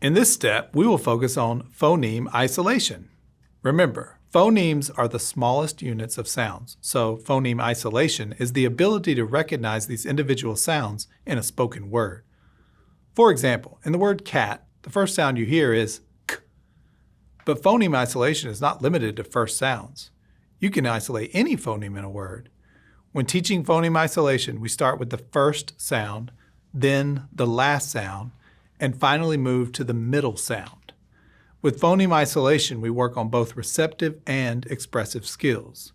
In this step, we will focus on phoneme isolation. Remember, phonemes are the smallest units of sounds, so phoneme isolation is the ability to recognize these individual sounds in a spoken word. For example, in the word cat, the first sound you hear is k. But phoneme isolation is not limited to first sounds. You can isolate any phoneme in a word. When teaching phoneme isolation, we start with the first sound, then the last sound, and finally move to the middle sound. With phoneme isolation, we work on both receptive and expressive skills.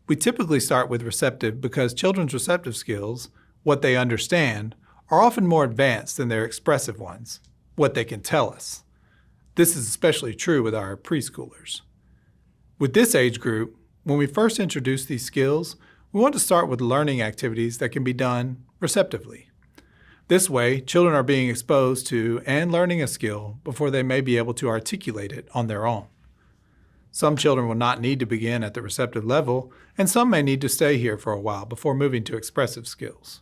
We typically start with receptive because children's receptive skills, what they understand, are often more advanced than their expressive ones, what they can tell us. This is especially true with our preschoolers. With this age group, when we first introduce these skills, we want to start with learning activities that can be done receptively. This way, children are being exposed to and learning a skill before they may be able to articulate it on their own. Some children will not need to begin at the receptive level, and some may need to stay here for a while before moving to expressive skills.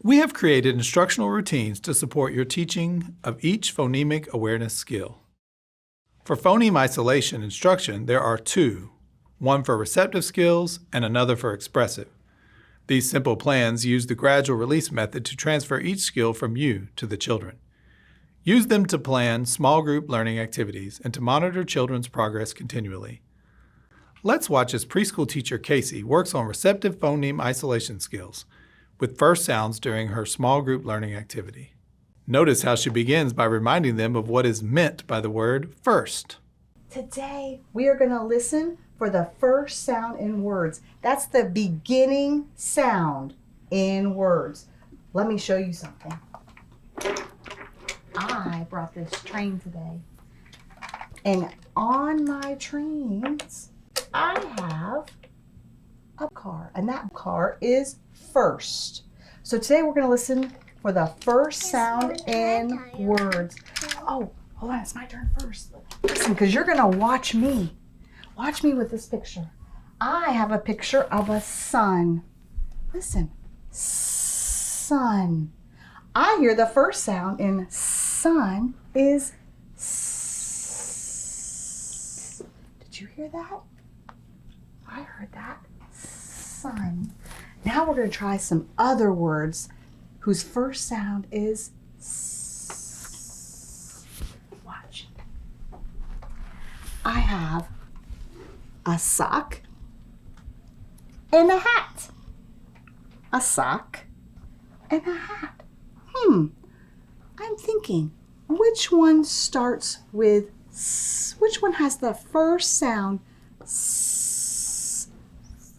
We have created instructional routines to support your teaching of each phonemic awareness skill. For phoneme isolation instruction, there are two, one for receptive skills and another for expressive. These simple plans use the gradual release method to transfer each skill from you to the children. Use them to plan small group learning activities and to monitor children's progress continually. Let's watch as preschool teacher Casey works on receptive phoneme isolation skills with first sounds during her small group learning activity. Notice how she begins by reminding them of what is meant by the word first. Today, we are going to listen for the first sound in words. That's the beginning sound in words. Let me show you something. I brought this train today. And on my trains, I have a car. And that car is first. So today we're going to listen for the first sound in words. Oh, hold on. It's my turn first. Listen, because you're going to watch me. Watch me with this picture. I have a picture of a sun. Listen, sun. I hear the first sound in sun is s. Did you hear that? I heard that. Sun. Now we're going to try some other words whose first sound is s. Watch. I have a sock and a hat. A sock and a hat. I'm thinking, which one starts with s? Which one has the first sound s?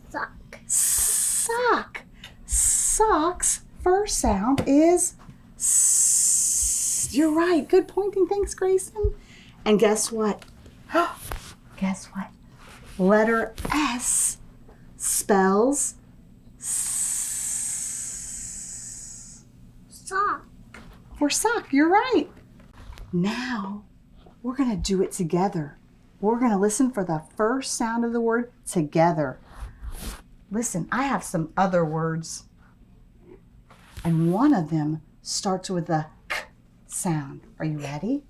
Sock. Sock. Sock's first sound is s. You're right. Good pointing. Thanks, Grayson. And guess what? Guess what? Letter S spells Sock. for sock. You're right. Now we're going to do it together. We're going to listen for the first sound of the word together. Listen, I have some other words, and one of them starts with a k sound. Are you ready?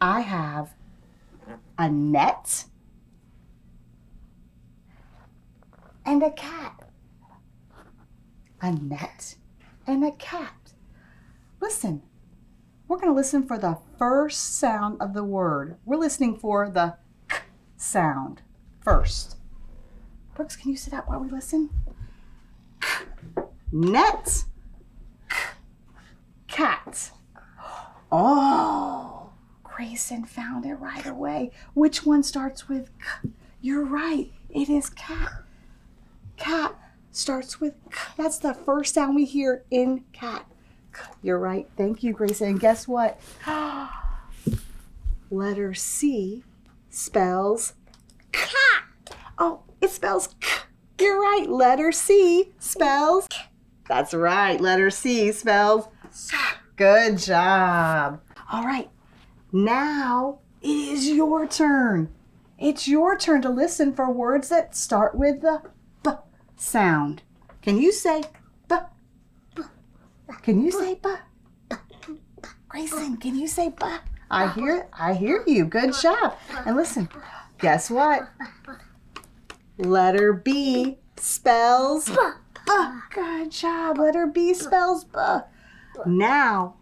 I have a net and a cat. A net and a cat. Listen, we're going to listen for the first sound of the word. We're listening for the k sound first. Brooks, can you sit out while we listen? K. Net. K. Cat. Oh, Grayson found it right away. Which one starts with k? You're right. It is cat. Cat starts with k. That's the first sound we hear in cat. K. You're right. Thank you, Grayson. And guess what? Letter C spells Cat. oh, it spells k. You're right. Letter C spells k. That's right. Letter C spells Sock. good job. All right. Now it is your turn. It's your turn to listen for words that start with the b sound. Can you say b? Can you say b? Grayson, can you say buh? I hear you. Good job. And listen, guess what? Letter B spells buh. Good job. Letter B spells buh. Now,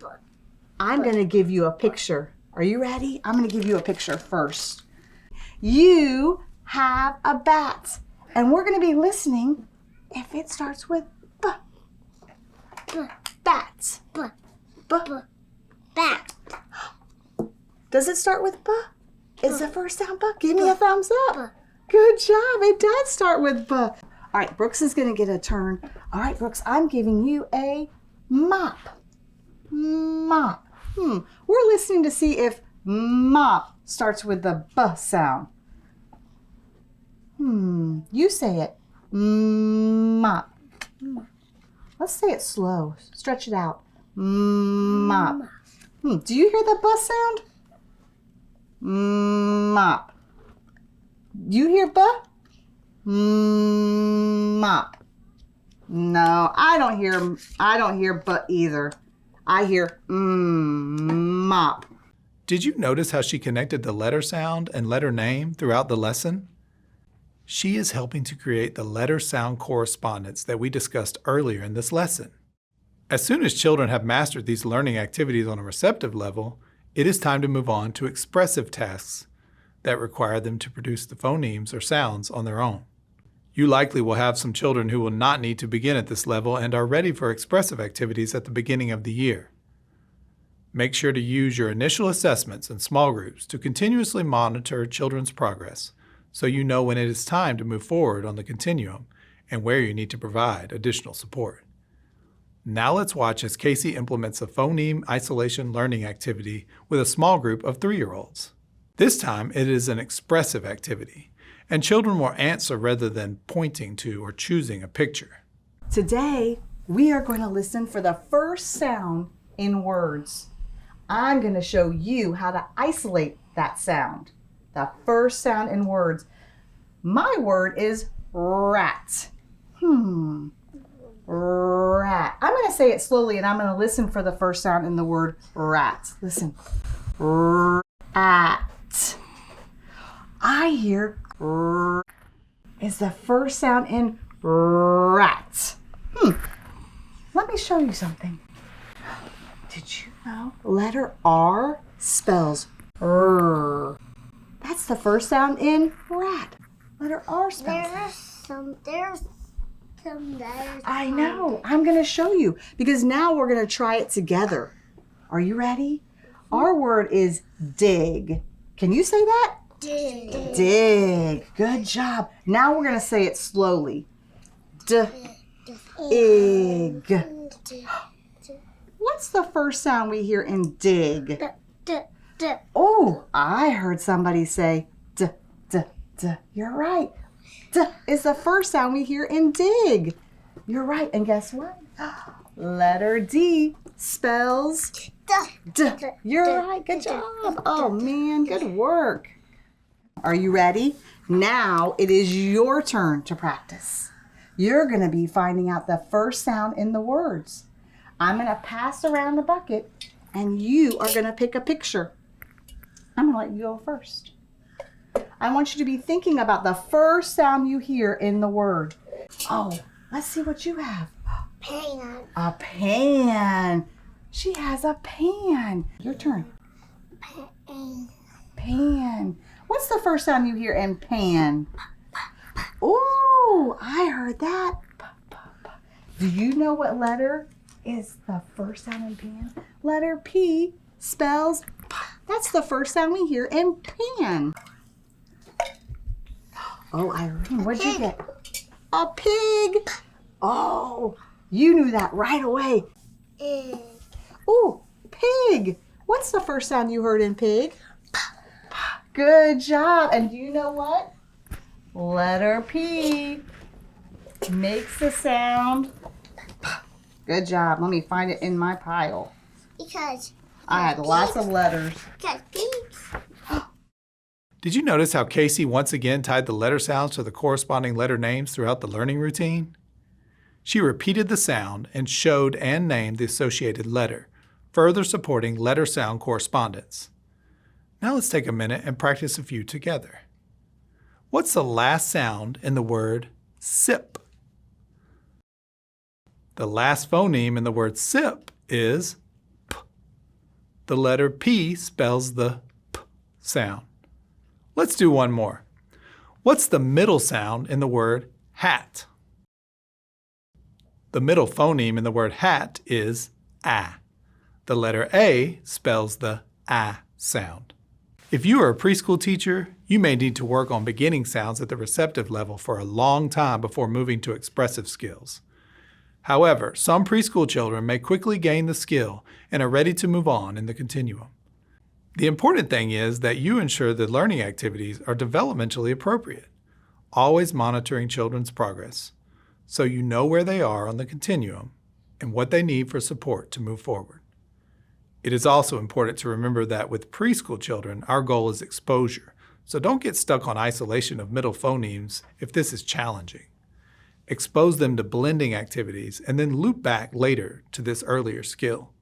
I'm going to give you a picture. Are you ready? I'm going to give you a picture first. You have a bat, and we're going to be listening if it starts with buh. Bat. Buh. Buh. Bat. Does it start with buh? Is the first sound buh? Give me a thumbs up. Good job. It does start with buh. All right, Brooks is going to get a turn. All right, Brooks, I'm giving you a mop. Mop. We're listening to see if mop starts with the buh sound. You say it. Mop. Let's say it slow. Stretch it out. Mop. Do you hear the buh sound? Mop. You hear buh? Mop. No, I don't hear buh either. I hear mop. Did you notice how she connected the letter sound and letter name throughout the lesson? She is helping to create the letter sound correspondence that we discussed earlier in this lesson. As soon as children have mastered these learning activities on a receptive level, it is time to move on to expressive tasks that require them to produce the phonemes or sounds on their own. You likely will have some children who will not need to begin at this level and are ready for expressive activities at the beginning of the year. Make sure to use your initial assessments in small groups to continuously monitor children's progress so you know when it is time to move forward on the continuum and where you need to provide additional support. Now let's watch as Casey implements a phoneme isolation learning activity with a small group of 3-year-olds. This time it is an expressive activity, and children will answer rather than pointing to or choosing a picture. Today, we are going to listen for the first sound in words. I'm going to show you how to isolate that sound. The first sound in words. My word is rat. Rat. I'm going to say it slowly and I'm going to listen for the first sound in the word rat. Listen. Rat. I hear is the first sound in rat. Let me show you something. Did you know letter R spells r? That's the first sound in rat. Letter R spells. There's some letters. I know. I'm going to show you because now we're going to try it together. Are you ready? Our word is dig. Can you say that? Dig. Dig. Good job. Now we're going to say it slowly. Dig. What's the first sound we hear in dig? Oh, I heard somebody say d, d, d. You're right. D is the first sound we hear in dig. You're right. And guess what? Letter D spells d. You're right. Good job. Oh, man. Good work. Are you ready? Now it is your turn to practice. You're going to be finding out the first sound in the words. I'm going to pass around the bucket and you are going to pick a picture. I'm going to let you go first. I want you to be thinking about the first sound you hear in the word. Oh, let's see what you have. Pan. A pan. She has a pan. Your turn. Pan. Pan. What's the first sound you hear in pan? Oh, I heard that. Do you know what letter is the first sound in pan? Letter P spells p. That's the first sound we hear in pan. Oh, Irene, what'd you get? A pig. Oh, you knew that right away. Egg. Oh, pig. What's the first sound you heard in pig? Good job. And do you know what? Letter P makes the sound. Good job. Let me find it in my pile. Because I had lots of letters. pigs. Did you notice how Casey once again tied the letter sounds to the corresponding letter names throughout the learning routine? She repeated the sound and showed and named the associated letter, further supporting letter-sound correspondence. Now let's take a minute and practice a few together. What's the last sound in the word sip? The last phoneme in the word sip is P. The letter P spells the P sound. Let's do one more. What's the middle sound in the word hat? The middle phoneme in the word hat is A. The letter A spells the A sound. If you are a preschool teacher, you may need to work on beginning sounds at the receptive level for a long time before moving to expressive skills. However, some preschool children may quickly gain the skill and are ready to move on in the continuum. The important thing is that you ensure the learning activities are developmentally appropriate, always monitoring children's progress, so you know where they are on the continuum and what they need for support to move forward. It is also important to remember that with preschool children, our goal is exposure, so don't get stuck on isolation of middle phonemes if this is challenging. Expose them to blending activities and then loop back later to this earlier skill.